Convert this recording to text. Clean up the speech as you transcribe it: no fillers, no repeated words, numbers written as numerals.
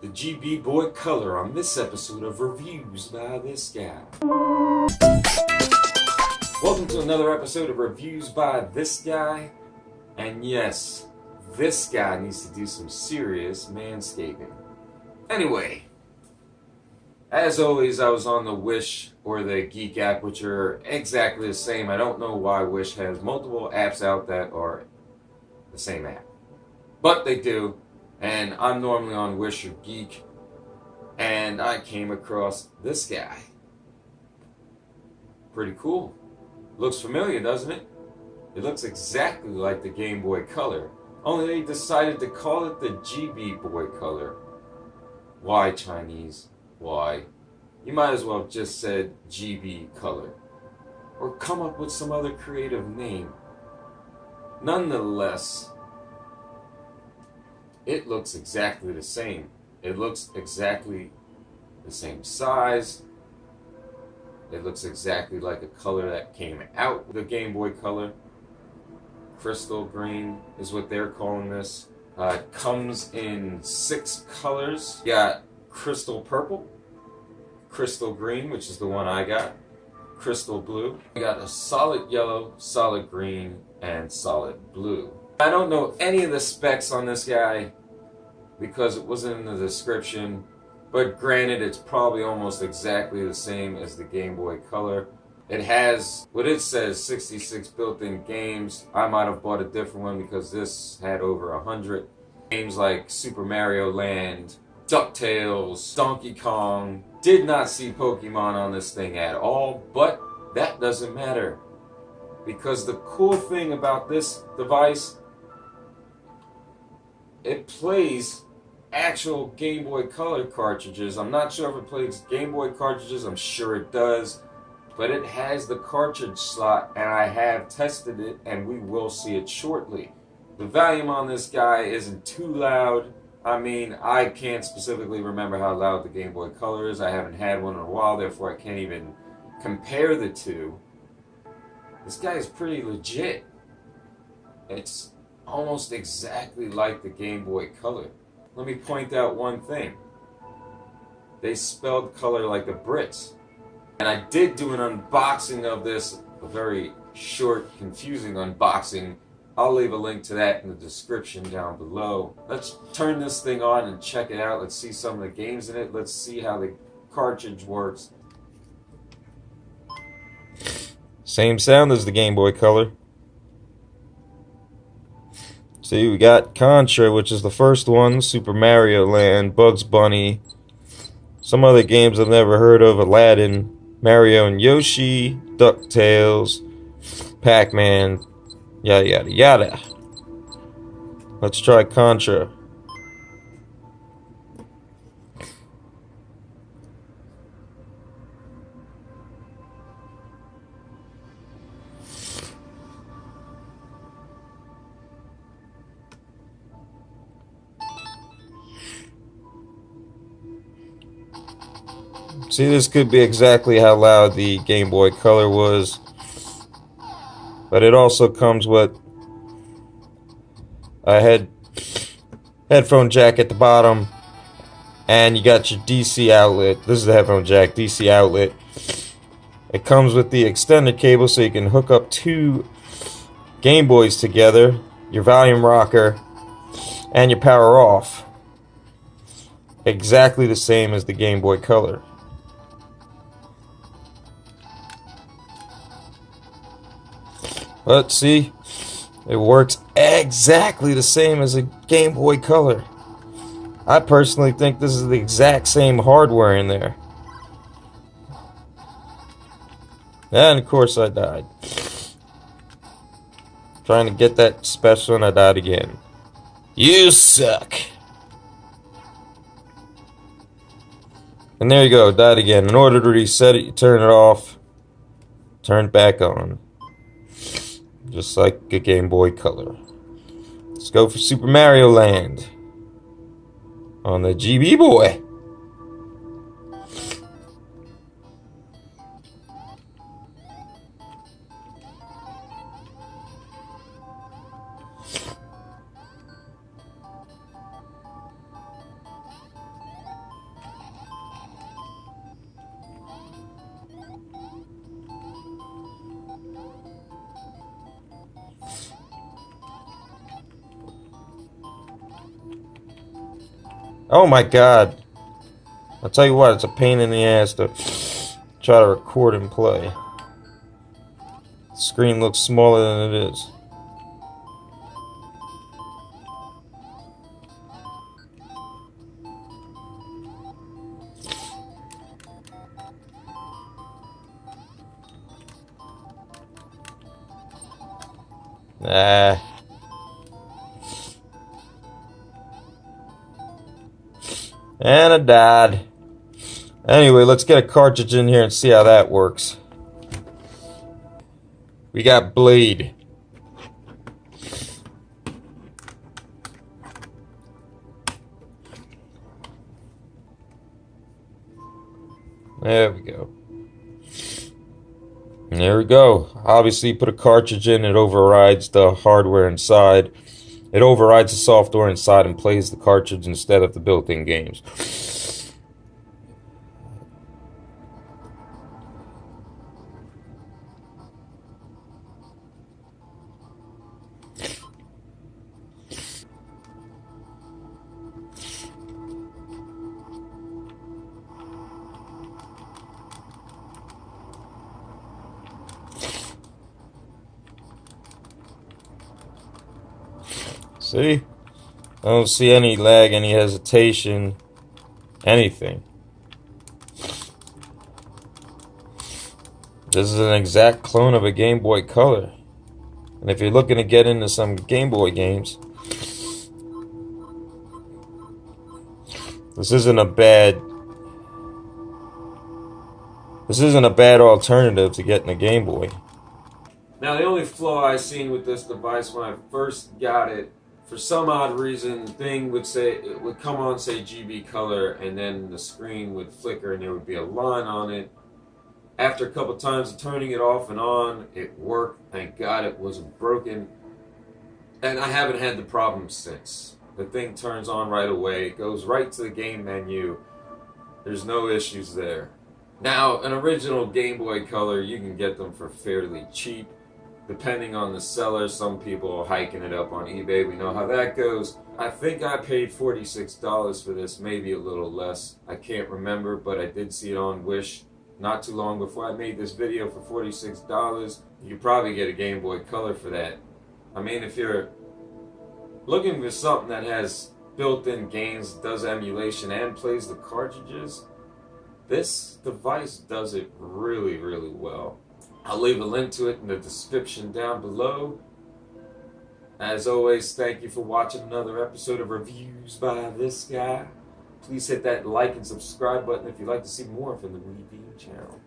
the GB Boy Color on this episode of Reviews by This Guy. Welcome to another episode of Reviews by This Guy. And yes, this guy needs to do some serious manscaping. Anyway, as always, I was on the Wish or the Geek app, which are exactly the same. I don't know why Wish has multiple apps out that are the same app, but they do. And I'm normally on Wish or Geek, and I came across this guy. Pretty cool. Looks familiar, doesn't it? It looks exactly like the Game Boy Color, only they decided to call it the GB Boy Color. Why, Chinese? Why? You might as well have just said GB Color, or come up with some other creative name. Nonetheless, it looks exactly the same. It looks exactly the same size. It looks exactly like a color that came out with the Game Boy Color. Crystal green is what they're calling this. It comes in 6 colors. You got crystal purple, crystal green, which is the one I got, crystal blue. We got a solid yellow, solid green, and solid blue. I don't know any of the specs on this guy because it wasn't in the description, but granted, it's probably almost exactly the same as the Game Boy Color. It has what it says 66 built-in games. I might have bought a different one because this had over 100 games like Super Mario Land, DuckTales, Donkey Kong. Did not see Pokemon on this thing at all, but that doesn't matter because the cool thing about this device, it plays actual Game Boy Color cartridges. I'm not sure if it plays Game Boy cartridges, I'm sure it does, but it has the cartridge slot, and I have tested it, and we will see it shortly. The volume on this guy isn't too loud. I mean, I can't specifically remember how loud the Game Boy Color is. I haven't had one in a while, therefore I can't even compare the two. This guy is pretty legit. It's almost exactly like the Game Boy Color. Let me point out one thing. They spelled color like the Brits. And I did do an unboxing of this, a very short, confusing unboxing. I'll leave a link to that in the description down below. Let's turn this thing on and check it out. Let's see some of the games in it. Let's see how the cartridge works. Same sound as the Game Boy Color. See, we got Contra, which is the first one, Super Mario Land, Bugs Bunny, some other games I've never heard of, Aladdin, Mario and Yoshi, DuckTales, Pac-Man, yada yada yada. Let's try Contra. See, this could be exactly how loud the Game Boy Color was, but it also comes with a headphone jack at the bottom, and you got your DC outlet. This is the headphone jack, DC outlet. It comes with the extender cable so you can hook up 2 Game Boys together, your volume rocker, and your power off. Exactly the same as the Game Boy Color. Let's see, it works exactly the same as a Game Boy Color. I personally think this is the exact same hardware in there. And of course I died. Trying to get that special and I died again. You suck. And there you go, died again. In order to reset it, you turn it off, turn it back on. Just like a Game Boy Color. Let's go for Super Mario Land on the GB Boy. Oh my god. I'll tell you what, it's a pain in the ass to try to record and play. The screen looks smaller than it is. Nah. And I died. Anyway, let's get a cartridge in here and see how that works. We got Blade. There we go. And there we go. Obviously, put a cartridge in, it overrides the hardware inside. It overrides the software inside and plays the cartridge instead of the built-in games. See? I don't see any lag, any hesitation, anything. This is an exact clone of a Game Boy Color. And if you're looking to get into some Game Boy games, this isn't a bad alternative to getting a Game Boy. Now, the only flaw I seen with this device when I first got it, for some odd reason, the thing would say, it would come on, say GB color, and then the screen would flicker and there would be a line on it. After a couple times of turning it off and on, it worked. Thank God it wasn't broken. And I haven't had the problem since. The thing turns on right away. It goes right to the game menu. There's no issues there. Now, an original Game Boy Color, you can get them for fairly cheap. Depending on the seller, some people are hiking it up on eBay. We know how that goes. I think I paid $46 for this, maybe a little less. I can't remember, but I did see it on Wish not too long before I made this video for $46. You could probably get a Game Boy Color for that. I mean, if you're looking for something that has built-in games, does emulation, and plays the cartridges, this device does it really, really well. I'll leave a link to it in the description down below. As always, thank you for watching another episode of Reviews by this guy. Please hit that like and subscribe button if you'd like to see more from the Deem channel.